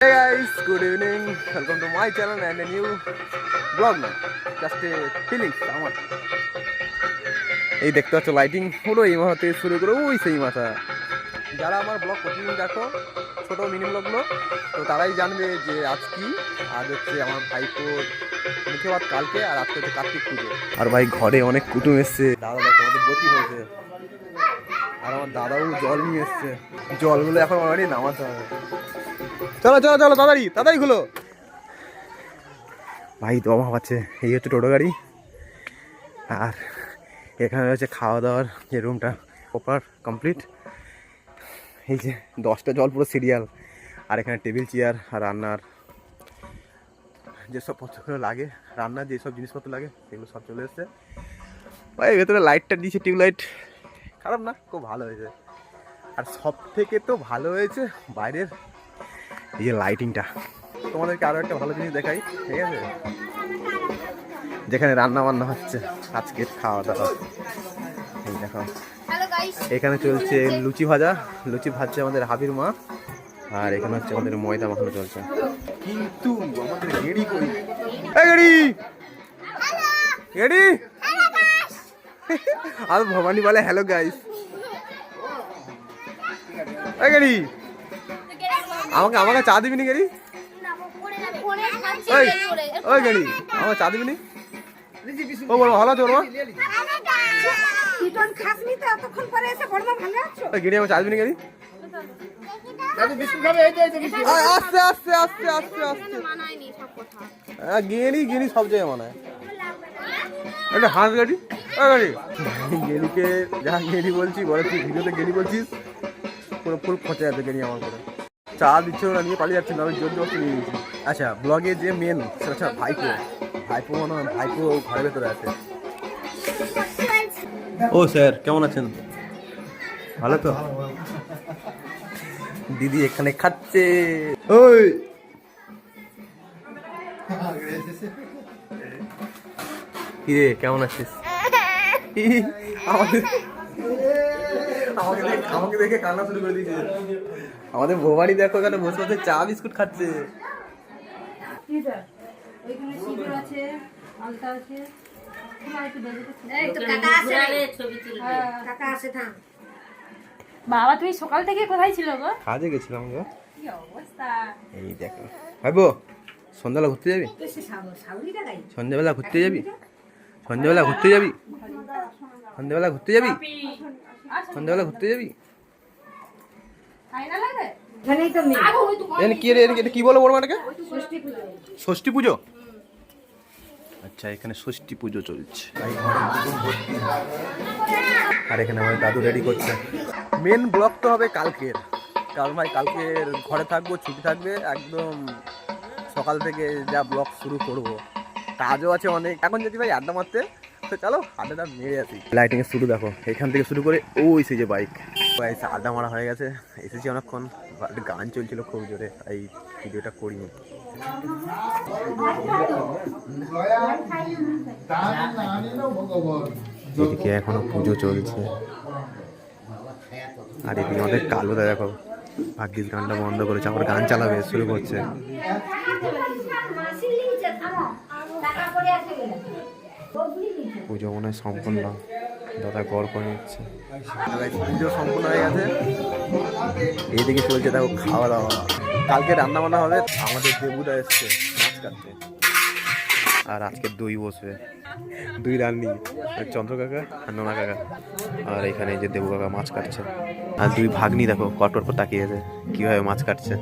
Hey guys, good evening. Welcome to my channel and a new vlog. Just a feelings আমার এই দেখতে পাচ্ছ lighting পুরো এই মাথা থেকে শুরু করে ওই সেই মাথা। যারা আমার ব্লগ প্রতিদিন দেখো ছোট মিনি ব্লগগুলো, তো তারাই জানবে যে আজ কি। আজ হচ্ছে আমার ভাইপোর মুখে ভাত কালকে, আর আজকে হচ্ছে কার্তিক পুজো। আর ভাই ঘরে অনেক কুটুম এসছে, দাদা দেখো আমাদের বতি হয়েছে, আর আমার দাদাও জল নিয়ে এসছে। জলগুলো এখন আমার বাড়ি নামাতে হবে। চলো চলো চলো তাড়াতাড়ি তাড়াতাড়ি খুলো। ভাই তো অভাব আছে। এই হচ্ছে টোটো গাড়ি, আর এখানে হচ্ছে খাওয়া দাওয়ার যে রুমটা প্রপার কমপ্লিট। এই যে 10টা জল পুরো সিরিয়াল, আর এখানে টেবিল চেয়ার আর রান্নার যেসব পত্রগুলো লাগে, রান্নার যেসব জিনিসপত্র লাগে সেগুলো সব চলে এসছে। ভাই ভেতরে লাইটটা দিয়েছে, টিউবলাইট, খারাপ না, খুব ভালো হয়েছে। আর সব থেকে তো ভালো হয়েছে বাইরের এই যে লাইটিংটা। তোমাদেরকে আরও একটা ভালো জিনিস দেখাই, ঠিক আছে? যেখানে রান্না বান্না হচ্ছে আজকে খাওয়া দাওয়া, এই দেখো এখানে চলছে লুচি ভাজা। লুচি ভাজছে আমাদের হাবির মা, আর এখানে হচ্ছে আমাদের ময়দা মাখানো চলছে। কিন্তু আমাদের গেড়ি কই, গেড়ি গেড়ি আর ভবানী বলে হ্যালো গাইস। গেড়ি আমাকে চা দিবি নি গেড়ি? ওই গেড়ি আমার চা দিবি নি? ও বলো ভালো আছো মা? গেড়ি আমার চা দিবি নি গেড়ি? আস্তে আস্তে আস্তে আস্তে আস্তে গেড়ি গেড়ি সব জায়গায় মানায়। একটা হাঁস গাড়ি গাড়ি গেড়িকে যা গেড়ি বলছি বলে, তুই ভিডিওতে গেড়ি বলছিস, পুরো ফুল খোঁচা যাবে গেড়ি আমার করে। চা দিচ্ছে ওরা, নিয়ে পালিয়ে যাচ্ছে না, আমি জোর জোর নিয়ে নিয়েছি। আচ্ছা ব্লগে যে মেন সেটা হচ্ছে ভাইপো। ভাইপো মনে হয় ভাইপো ঘরের ভেতরে আছে। ও স্যার কেমন আছেন? ভালো তো? দিদি এখানে খাচ্ছে। ওই কিরে কেমন আছিস? আমাকে দেখে কান্না শুরু করে দিয়েছে। আমাদের ভবানী দেখো এখানে বসে বসে চা বিস্কুট খাচ্ছে। বাবা তুমি সকাল থেকে কোথায় ছিল গো? কাজে গেছিলাম গো। কি অবস্থা! এই দেখো ভাইবো, সন্ধ্যাবেলা ঘুরতে যাবি? সন্ধ্যাবেলা ঘুরতে যাবি? সন্ধ্যাবেলা ঘুরতে যাবি? সন্ধ্যাবেলা ঘুরতে যাবি? সন্ধ্যাবেলা ঘুরতে যাবি? কি রে এটা কি বলো বড় মাটাকে? ষষ্ঠী পুজো। আচ্ছা এখানে ষষ্ঠী পুজো চলছে, আর এখানে আমার দাদু রেডি করছে। মেন ব্লগ তো হবে কালকের, কারণ ভাই কালকের ঘরে থাকবো, ছুটি থাকবে একদম। সকাল থেকে যা ব্লগ শুরু করবো, কাজও আছে অনেক। এখন যদি ভাই আড্ডা মারতে, তো চলো আড্ডাটা মেরে আসি। লাইটিং এর শুরু দেখো, এখান থেকে শুরু করে ওই সেই যে বাইক। আড্ডা মারা হয়ে গেছে, এসেছি অনেকক্ষণ। গান চলছিল খুব জোরে, এই ভিডিওটা করিনি। এদিকে এখনো পুজো চলছে, আর এদিকে আমাদের কালোদা দেখো ভাগ্যিস গানটা বন্ধ করেছে, আবার গান চালাবে শুরু করছে। পুজো মনে হয় সম্পূর্ণ, দাদা গড় করে নিচ্ছে। পুজো সম্পূর্ণ হয়ে গেছে, এইদিকে চলছে দেখো খাওয়া দাওয়া। কালকে রান্না বান্না হবে, আমাদের দেবুদা এসছে মাছ কাটতে, আর আজকে দই বসবে। দুই রান্নি, চন্দ্র কাকা আর নোনা কাকা, আর এখানে যে দেবু কাকা মাছ কাটছে। আর দুই ভাগ্নি দেখো কটকট করে তাকিয়ে আছে কিভাবে মাছ কাটছে।